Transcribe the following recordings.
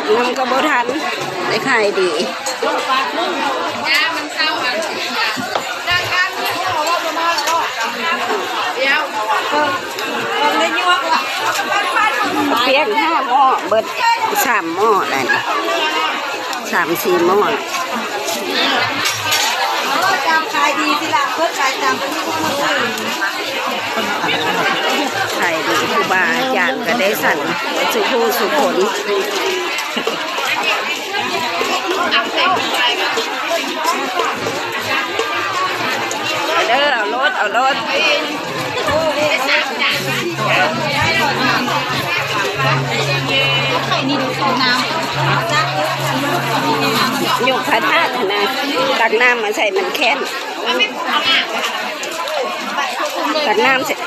กน้ำกระโบทันได้ขายดีเพียง5 หม้อเบิด3 หม้ออะไร3-4 หม้อขายดีสิละเพิ่มขายตามขายดีครูบาอาจารย์ก็ได้สั่นสุขสุขผลเอาเด้อเอารถหยกพระธาตุนะตักน้ำมาใส่มันแค้นตักน้ำเสร็จ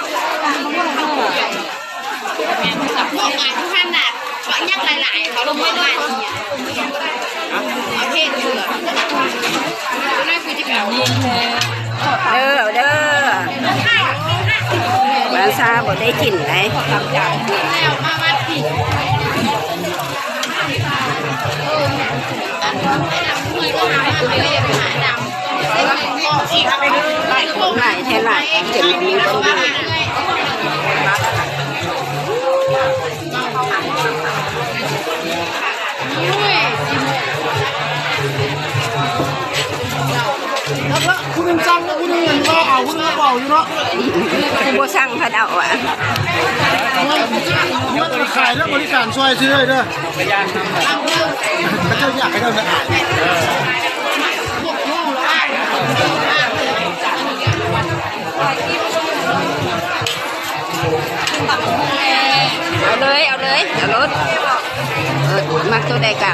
พวกงานทุกท่านน่ะยักหลายๆเขาลงไม่ได้เอาเทศเถื่อนน่าคือจะแบบนี้เด้อวาซาบ่ได้กินไหมแล้วมาวัดผิดไหนแท่ไหนเจ็บมีคนดีแล้วก็คุณยังสั่งคุณยังเงินก็เอาคุณยังเบาอยู่เนาะคุณโบสั่งพระเดาอ่ะมันขายแล้วบริการช่วยซื้อเลยเด้อถ้าเจ้าอยากให้เราจะอ่านเอารถมักตัวใดเก่า